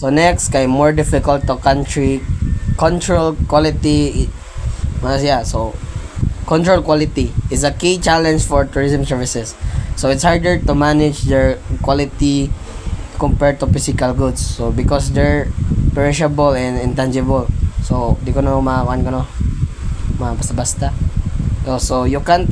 So next kay more difficult to country control quality siya. So control quality is a key challenge for tourism services. So it's harder to manage their quality compared to physical goods. So because they're perishable and intangible. So di ko na makakuan ko no. Basta-basta. So you can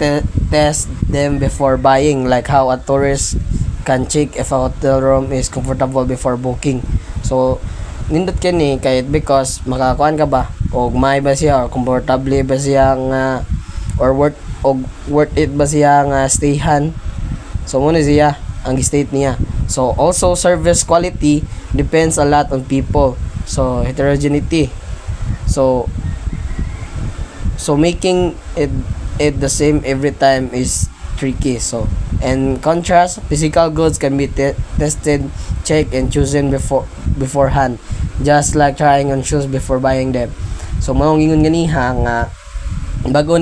test them before buying, like how a tourist can check if a hotel room is comfortable before booking. So nindot kini kahit because makakuan ka ba og may ba siya or comfortable ba siya nga or worth it ba siya nga stayhan. So muna siya ang state niya. So also service quality depends a lot on people. So heterogeneity. So making it the same every time is tricky. So in contrast, physical goods can be tested, checked, and chosen beforehand, just like trying on shoes before buying them. So maong ingon ganiha nga bago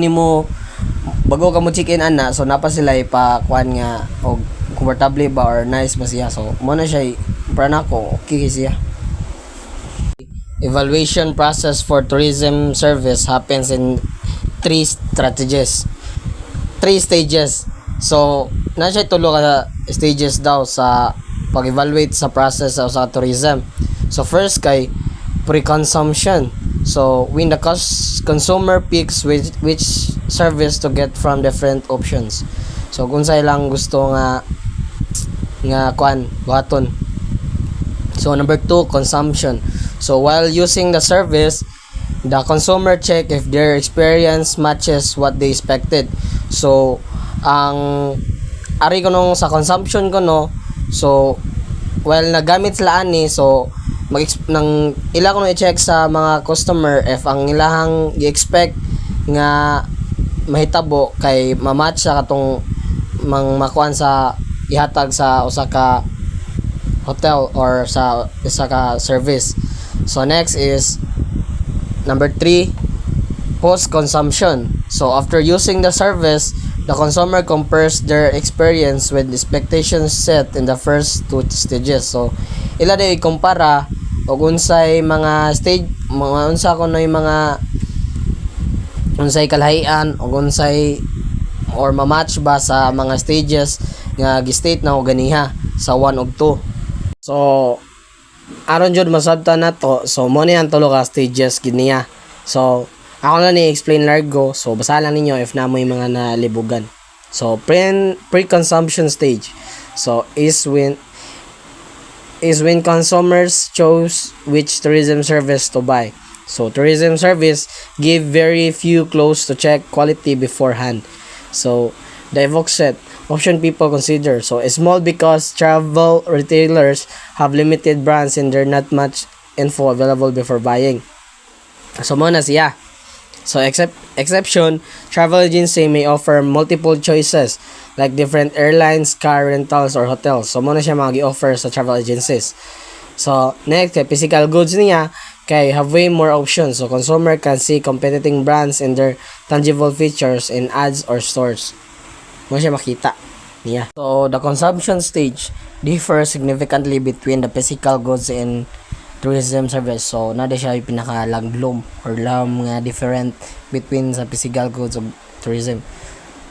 ka mo check-in ana, so napa sila ipa kuan nga og comfortable ba or nice ba siya. So mo na siya para nako okay siya. Evaluation process for tourism service happens in three stages. So na siya tulo ka stages daw sa pag-evaluate sa process sa tourism. So first kay pre-consumption. So when the consumer picks which service to get from different options. So kung sa ilang gusto nga kuan buhaton. So number 2, consumption. So while using the service, the consumer check if their experience matches what they expected. So ang ari ko nung sa consumption ko no, so while nagamit sila ani, so nang ila ko no i-check sa mga customer if ang ilahang i-expect nga mahitabo kay ma-match sa katong makuan sa ihatag sa usa ka hotel or sa isa ka service. So next is number 3, post-consumption. So after using the service, the consumer compares their experience with expectations set in the first 2 stages. So ila day kumpara og unsay mga stage, mga unsa kuno yung mga unsay kalahian og unsay or ma-match ba sa mga stages nga gi-state na og ganiha sa 1 ug 2. So aron jud masabtan nato, so mo ni ang tulo ka stages gid niya. So ako na ni explain largo, so basa lang ninyo if namoy mga nalibugan. So pre-consumption stage, so is when consumers chose which tourism service to buy. So tourism service give very few clues to check quality beforehand. So the evoke set option people consider. So small because travel retailers have limited brands and there not much info available before buying. So mo na siya. So exception, travel agency may offer multiple choices like different airlines, car rentals, or hotels. So mo na siya magi-offer sa travel agencies. So next, kay physical goods niya, kay have way more options. So consumer can see competing brands and their tangible features in ads or stores. Mo siya makita niya. So the consumption stage differs significantly between the physical goods and tourism service. So na siya yung pinaka-laglom or lam nga different between sa physical goods of tourism.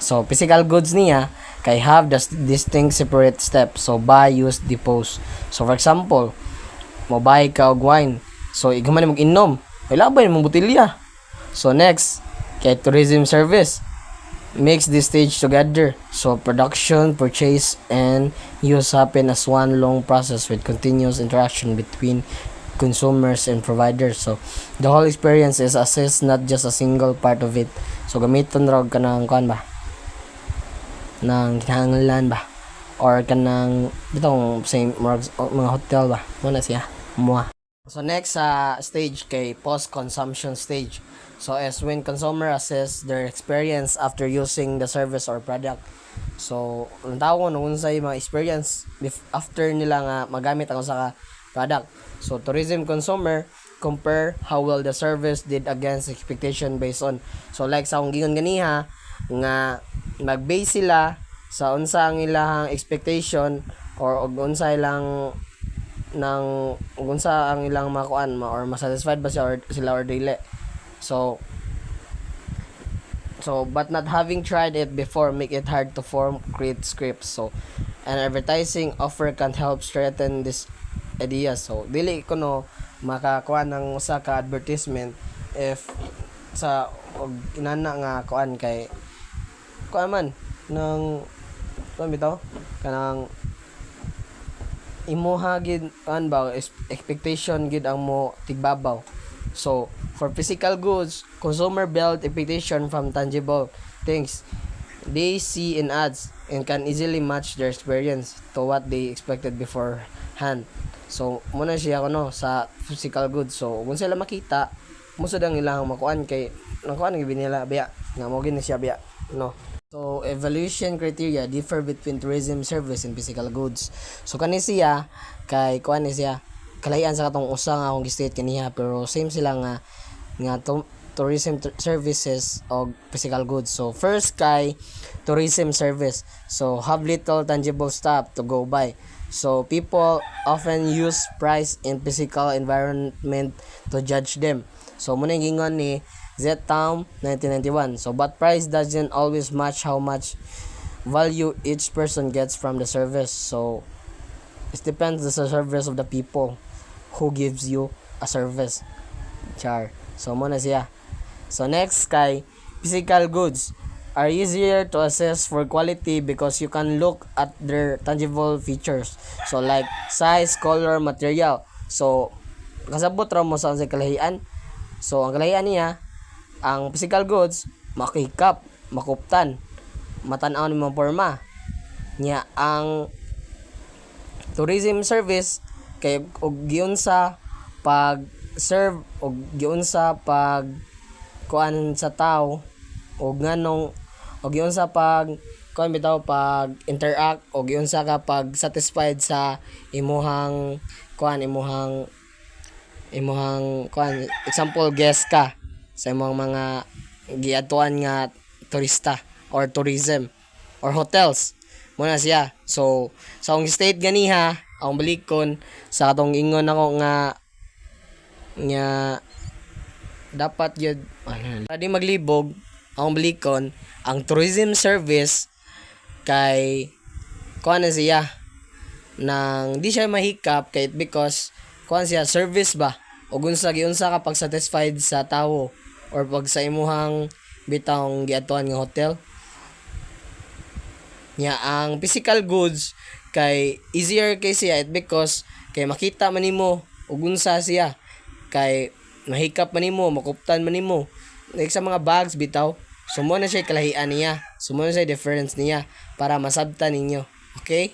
So physical goods niya kay have the distinct separate steps. So buy, use, dispose. So for example, mo buy ka og wine. So iguman mo inom. Wala ba yung botelya? So next, kay tourism service mix this stage together. So production, purchase, and use happen as one long process with continuous interaction between consumers and providers. So the whole experience is assessed, not just a single part of it. So gamiton ra ka ng kuan ba, ng kinahanglan ba, or kanang bitong same mga hotel ba, muna siya mua. So next stage kay post-consumption stage. So as when consumer assess their experience after using the service or product. So ang tawag no unsay mga experience after nila nga magamit ang usa ka product. So tourism consumer compare how well the service did against expectation based on. So like sa akong gingon ganiha nga mag-base sila sa unsa ang ilahang expectation or og unsa ilang ng unsa ang ilang makuan or masatisfied ba siya or sila or dili. So but not having tried it before make it hard to form create scripts. So an advertising offer can help strengthen this idea. So dili ko no makakuha ng usa ka advertisement if sa og inana nga kuan kay kuan man ng kuan bitaw kanang imuha gid kuan ba expectation gid ang mo tigbabaw. So for physical goods, consumer build expectation from tangible things they see in ads and can easily match their experience to what they expected beforehand. So muna siya kuno sa physical goods. So kung sila makita musod ang ilang makuan kay nakuan gyud nila biya nga mo gid siya biya no. So evaluation criteria differ between tourism service and physical goods. So kani siya kay kuan ni siya kalayan sa katong usa nga akong gi-state kaniya pero same sila nga tourism services o physical goods. So first kay tourism service. So have little tangible stuff to go by. So people often use price and physical environment to judge them. So muna yung gingon ni Z-Town 1991. So but price doesn't always match how much value each person gets from the service. So it depends the service of the people who gives you a service. Char. So muna siya. So next kay physical goods are easier to assess for quality because you can look at their tangible features. So like size, color, material. So kasabot ra mo sa kalahian. So ang kalahian niya ang physical goods makikap, makuptan, matan-aw ni mga porma. Nya ang tourism service kay og giunsa pag serve og giunsa pag kuan sa tao og nganong og giunsa pag kuan bitaw pag interact og giunsa ka pag satisfied sa imuhang kuan imuhang kuan example guest ka sa imong mga giadtuan nga turista or tourism or hotels muna siya. So sa akong state ganiha ang balikon sa atong ingon ako nga dapat yun pwede maglibog ang balikon ang tourism service kay kuan na siya nang di siya mahikap kay because kuan siya service ba o unsa giunsa ka pag satisfied sa tawo or pag sa imuhang bitang giadtuan nga hotel nya. Ang physical goods kay easier kay siya because kay makita man nimo ug unsa siya kay mahikap man nimo makuptan man nimo like sa mga bags bitaw sumo na siya kalahian niya sumo na siya difference niya para masabtan ninyo. Okay.